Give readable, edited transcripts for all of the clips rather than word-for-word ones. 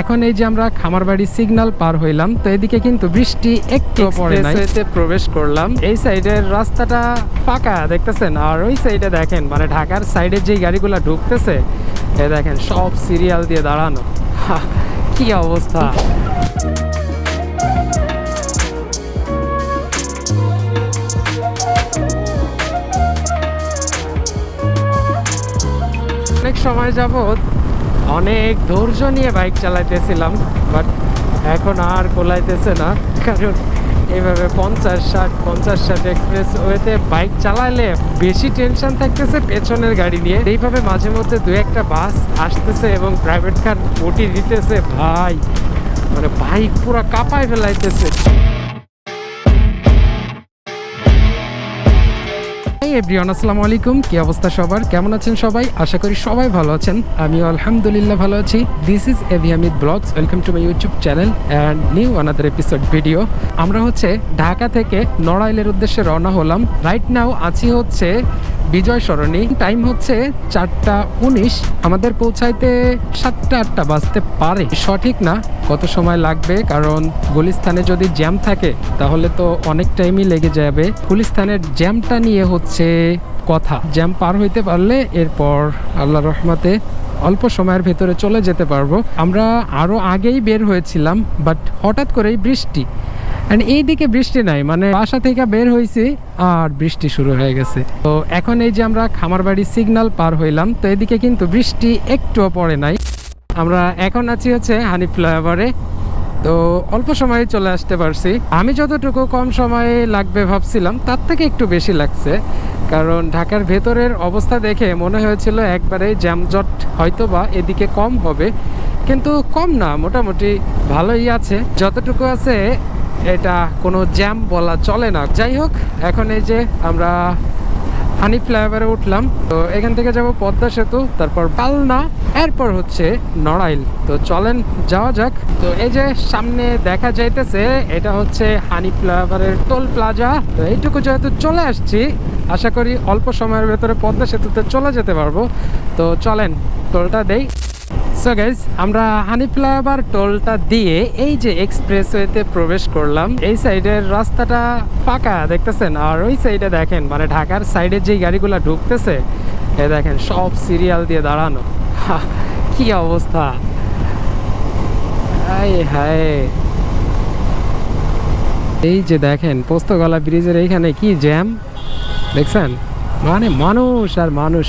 এখন এই যে আমরা খামারবাড়ি সিগন্যাল পার হইলাম, তো এদিকে কিন্তু বৃষ্টি একটু পড়ে নাই। প্রবেশ করলাম, এই সাইডের রাস্তাটা ফাঁকা দেখতেছেন, আর ওই সাইডে দেখেন মানে ঢাকার সাইডে যে গাড়িগুলা ঢুকতেছে এ দেখেন সব সিরিয়াল দিয়ে দাঁড়ানো। কি অবস্থা! অনেক সময় যাবত অনেক ধৈর্য নিয়ে বাইক চালাইতেছিলাম, বাট এখন আর কোলাইতেছে না, কারণ এইভাবে 50-60 এক্সপ্রেস ওয়েতে বাইক চালাইলে বেশি টেনশন থাকতেছে পেছনের গাড়ি নিয়ে। এইভাবে মাঝে মধ্যে দু একটা বাস আসতেছে এবং প্রাইভেট কার ওটি দিতেছে, ভাই মানে বাইক পুরো কাঁপায় ফেলাইতেছে। এভরিওয়ান, আসসালামু আলাইকুম। কি অবস্থা সবার? কেমন আছেন সবাই? আশা করি সবাই ভালো আছেন। আমিও আলহামদুলিল্লাহ ভালো আছি। This is Avi Hamid blogs. Welcome to my YouTube channel and new another episode video. আমরা হচ্ছে ঢাকা থেকে নড়াইলের উদ্দেশ্যে রওনা হলাম। রাইট নাও আছি হচ্ছে বিজয় সরণি। টাইম হচ্ছে 4:19। আমাদের পৌঁছাইতে 7টা-8টা বাজতে পারে, সঠিক না কত সময় লাগবে, কারণ গুলিস্তানে যদি জ্যাম থাকে তাহলে তো অনেক টাইমই লেগে যাবে। গুলিস্তানের জ্যামটা নিয়ে হচ্ছে কথা। জ্যাম পার হইতে পারলে এরপর আল্লাহর রহমতে অল্প সময়ের ভেতরে চলে যেতে পারবো। আমরা আরও আগেই বের হয়েছিলাম, বাট হঠাৎ করেই বৃষ্টি। অ্যান্ড এইদিকে বৃষ্টি নাই, মানে বাসা থেকে বের হয়েছি আর বৃষ্টি শুরু হয়ে গেছে। তো এখন এই যে আমরা খামারবাড়ি সিগন্যাল পার হইলাম, তো এদিকে কিন্তু বৃষ্টি একটুও পড়ে নাই। আমরা এখন আছি হচ্ছে হানিফ ফ্লাইওভারে, তো অল্প সময়ে চলে আসতে পারছি। আমি যতটুকু কম সময়ে লাগবে ভাবছিলাম তার থেকে একটু বেশি লাগছে, কারণ ঢাকার ভেতরের অবস্থা দেখে মনে হয়েছিল একবারে জ্যামজট হয়তো বা এদিকে কম হবে, কিন্তু কম না, মোটামুটি ভালোই আছে। যতটুকু আছে এটা কোনো জ্যাম বলা চলে না। যাই হোক, এখন এই যে আমরা হানিফ ফ্লাইওভারে উঠলাম, তো এখান থেকে যাব পদ্মা সেতু, তারপর পালনা, এরপর হচ্ছে নড়াইল। তো চলেন যাওয়া যাক। তো এই যে সামনে দেখা যাইতেছে এটা হচ্ছে হানিফ ফ্লাইওভারের টোল প্লাজা। তো এইটুকু যেহেতু চলে আসছি, আশা করি অল্প সময়ের ভেতরে পদ্মা সেতুতে চলে যেতে পারবো। তো চলেন টোলটা দেই। সো গাইজ, আমরা হানিফ ফ্লাইওভার টোলটা দিয়ে এই যে এক্সপ্রেসওয়েতে প্রবেশ করলাম। এই সাইডের রাস্তাটা ফাঁকা দেখতেছেন, আর ওই সাইডে দেখেন মানে ঢাকার সাইডে যে গাড়িগুলা ঢুকতেছে এ দেখেন সব সিরিয়াল দিয়ে দাঁড়ানো। কি অবস্থা! হায়, এই যে দেখেন পোস্তগলা ব্রিজের এইখানে কি জ্যাম দেখছেন, মানে মানুষ আর মানুষ।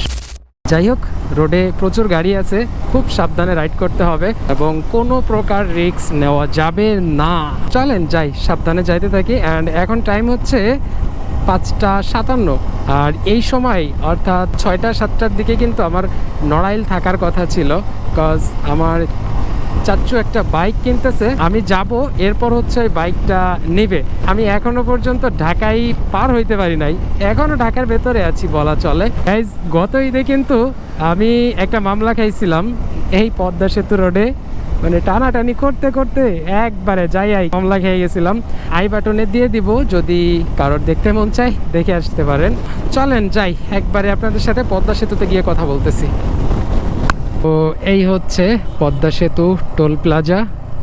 যাই হোক, রোডে প্রচুর গাড়ি আছে, খুব সাবধানে রাইড করতে হবে এবং কোনো প্রকার রিস্ক নেওয়া যাবে না। চলেন যাই, সাবধানে যাইতে থাকি। অ্যান্ড এখন টাইম হচ্ছে 5:57, আর এই সময় অর্থাৎ 6টা-7টার দিকে কিন্তু আমার নড়াইল থাকার কথা ছিল, বিকজ আমার চাচ্চু একটা বাইক কিনতেছে, আমি যাব, এরপর হচ্ছে ওই বাইকটা নেবে। আমি এখনো পর্যন্ত ঢাকায় পার হইতে পারি নাই, এখনো ঢাকার ভেতরে আছি বলা চলে। গাইজ, গত ঈদে কিন্তু আমি একটা মামলা খাইছিলাম এই পদ্মা সেতু রোডে, মানে টানাটানি করতে করতে একবারে যাই মামলা খেয়ে গেছিলাম। আই বাটনে দিয়ে দিব, যদি কারোর দেখতে মন চাই দেখে আসতে পারেন। চলেন যাই, একবারে আপনাদের সাথে পদ্মা সেতুতে গিয়ে কথা বলতেছি। তো এই হচ্ছে পদ্মা সেতু টোল প্লাজা।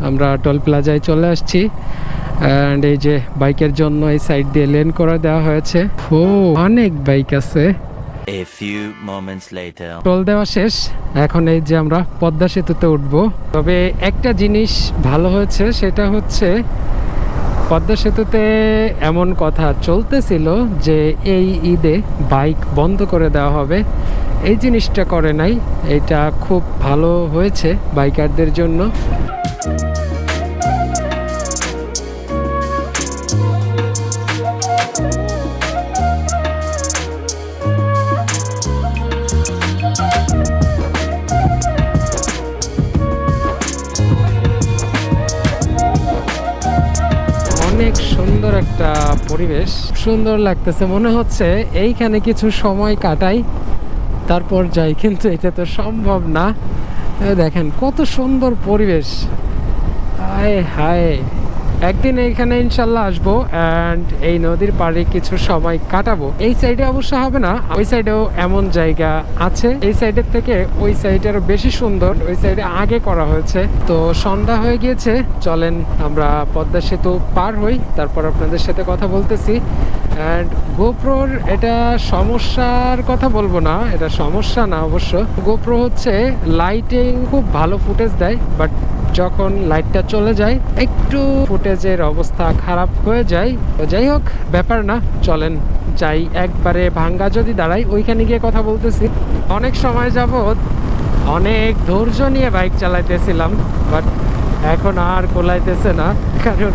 আমরা টোল প্লাজায় চলে আসছি, অ্যান্ড এই যে বাইকের জন্য এই সাইড দিয়ে লেন করে দেওয়া হয়েছে। ও, অনেক বাইক আছে। A few moments later. Toll দেওয়া শেষ, এখন এই যে আমরা পদ্মা সেতুতে উঠবো। তবে একটা জিনিস ভালো হয়েছে, সেটা হচ্ছে পদ্মা সেতুতে এমন কথা চলতেছিল যে এই ঈদে বাইক বন্ধ করে দেওয়া হবে, এই জিনিসটা করে নাই। এটা খুব ভালো হয়েছে বাইকারদের জন্য। অনেক সুন্দর একটা পরিবেশ, সুন্দর লাগতেছে, মনে হচ্ছে এইখানে কিছু সময় কাটাই তারপর যাই, কিন্তু এটা তো সম্ভব না। দেখেন কত সুন্দর পরিবেশ, হায় হায়। একদিন এইখানে ইনশাল্লাহ আসবো অ্যান্ড এই নদীর পাড়ে কিছু সময় কাটাবো। এই সাইডে অবশ্য হবে না, ওই সাইডেও এমন জায়গা আছে, এই সাইডের থেকে ওই সাইডে আরো বেশি সুন্দর, ওই সাইডে আগে করা হয়েছে। তো সন্ধ্যা হয়ে গিয়েছে, চলেন আমরা পদ্মা সেতু পার হই, তারপর আপনাদের সাথে কথা বলতেছি। অ্যান্ড গোপ্রোর এটা সমস্যার কথা বলবো না, এটা সমস্যা না অবশ্য। গোপ্রো হচ্ছে লাইটিং খুব ভালো ফুটেজ দেয়, বাট যখন লাইটটা চলে যায় একটু ফুটেজের অবস্থা খারাপ হয়ে যায়। তো যাই হোক, ব্যাপার না, চলেন যাই একবারে ভাঙ্গা যদি দাঁড়াই ওইখানে গিয়ে কথা বলতেছি। অনেক সময় যাবত অনেক ধৈর্য নিয়ে বাইক চালাইতেছিলাম, বাট এখন আর কোলাইতেছে না, কারণ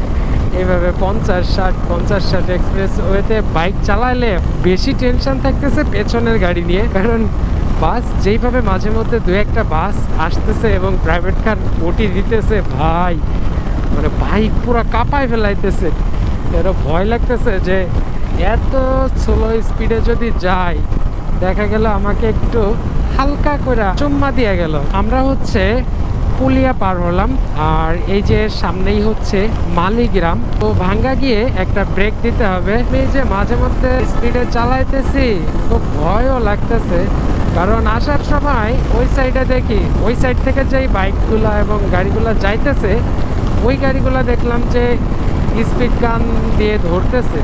এভাবে 50-60 এক্সপ্রেস ওয়েতে বাইক চালাইলে বেশি টেনশন থাকতেছে পেছনের গাড়ি নিয়ে। কারণ বাস যেইভাবে মাঝে মধ্যে দু একটা বাস আসতেছে এবং প্রাইভেট কার ওটি দিতেছে, ভাই মানে বাইক পুরো কাঁপায় ফেলাইতেছে। এরও ভয় লাগতেছে যে এত স্লো স্পিডে যদি যাই, দেখা গেল আমাকে একটু হালকা করে চুম্মা দিয়ে গেল। আমরা হচ্ছে পুলিয়া পার হলাম, আর এই যে সামনেই হচ্ছে মালিগ্রাম। তো ভাঙ্গা গিয়ে একটা ব্রেক দিতে হবে। এই যে মাঝে মধ্যে স্পিডে চালাইতেছি, খুব ভয়ও লাগতেছে, কারণ আসার সময় ওই সাইডে দেখি ওই সাইড থেকে যেই বাইকগুলা এবং গাড়িগুলা যাইতেছে, ওই গাড়িগুলা দেখলাম যে স্পিড গান দিয়ে ধরতেছে।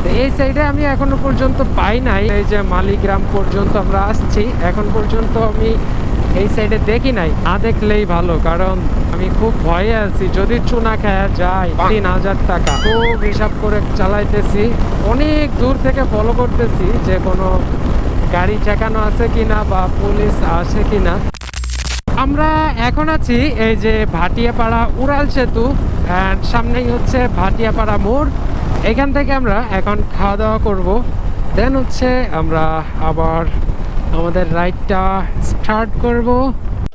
তো এই সাইডে আমি এখনো পর্যন্ত পাই নাই। এই যে মালিগ্রাম পর্যন্ত আমরা আসছি, এখন পর্যন্ত আমি এই সাইডে দেখি নাই। না দেখলেই ভালো, কারণ আমি খুব ভয়ে আছি যদি চুনা খায়া যায় 3000 টাকা। খুব হিসাব করে চালাইতেছি, অনেক দূর থেকে ফলো করতেছি যে কোনো গাড়ি ঠেকানো আছে কিনা বা পুলিশ আসে কিনা। আমরা এখন আছি এই যে ভাটিয়াপাড়া উড়াল সেতু, অ্যান্ড সামনেই হচ্ছে ভাটিয়াপাড়া মোড়। এখান থেকে আমরা এখন খাওয়া দাওয়া করব, দেন হচ্ছে আমরা আবার আমাদের রাইডটা স্টার্ট করব।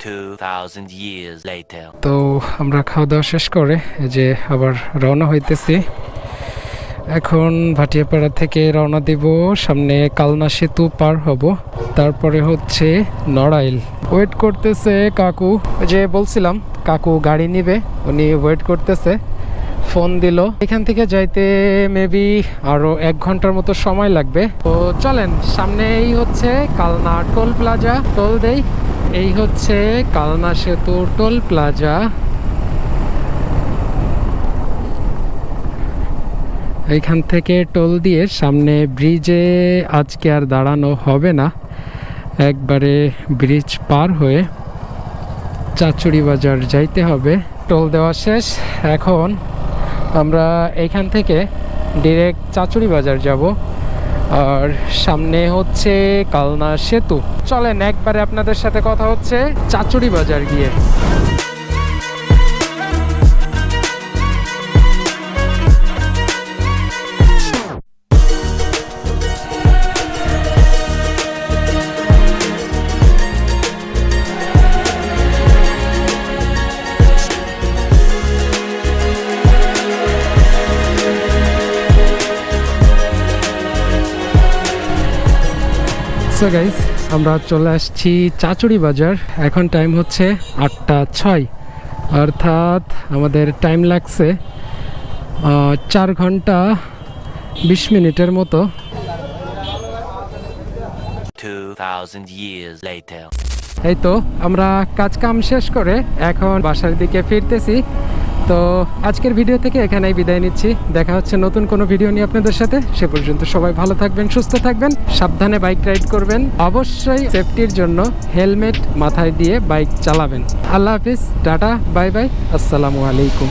2000 years later. তো আমরা খাওয়া দাওয়া শেষ করে এই যে আবার রওনা হইতেছি। এখন ভাটিয়াপাড়া থেকে রওনা দিব, সামনে কালনা সেতু পার হব, তারপরে হচ্ছে নড়াইল। ওয়েট করতেছে কাকু, যে বলছিলাম কাকু গাড়ি নিবে, উনি ওয়েট করতেছে, ফোন দিল। এখান থেকে যাইতে মেবি আরো 1 ঘন্টার মতো সময় লাগবে। তো চলেন, সামনেই হচ্ছে কালনা টোল প্লাজা, টোল দেই। এই হচ্ছে কালনা সেতু টোল প্লাজা। এইখান থেকে টোল দিয়ে সামনে ব্রিজে আজকে আর দাঁড়ানো হবে না, একবারে ব্রিজ পার হয়ে চাচুরি বাজার যাইতে হবে। টোল দেওয়া শেষ, এখন আমরা এইখান থেকে ডিরেক্ট চাচুরি বাজার যাব, আর সামনে হচ্ছে কালনা সেতু। চলেন একবারে আপনাদের সাথে কথা হচ্ছে চাচুরি বাজার গিয়ে। সো গাইস, আমরা চলে আসছি চাচুরি বাজার। এখন টাইম হচ্ছে 8টা 6, অর্থাৎ আমাদের টাইম লাগছে 4 ঘন্টা 20 মিনিটের মতো। 2000 years later. এই তো আমরা কাজ কাম শেষ করে এখন বাসার দিকে ফিরতেছি। তো আজকের ভিডিও থেকে এখানেই বিদায় নিচ্ছি, দেখা হচ্ছে নতুন কোনো ভিডিও নিয়ে আপনাদের সাথে। সে পর্যন্ত সবাই ভালো থাকবেন, সুস্থ থাকবেন, সাবধানে বাইক রাইড করবেন, অবশ্যই সেফটির জন্য হেলমেট মাথায় দিয়ে বাইক চালাবেন। আল্লাহ হাফিজ, টাটা, বাই বাই, আসসালামু আলাইকুম।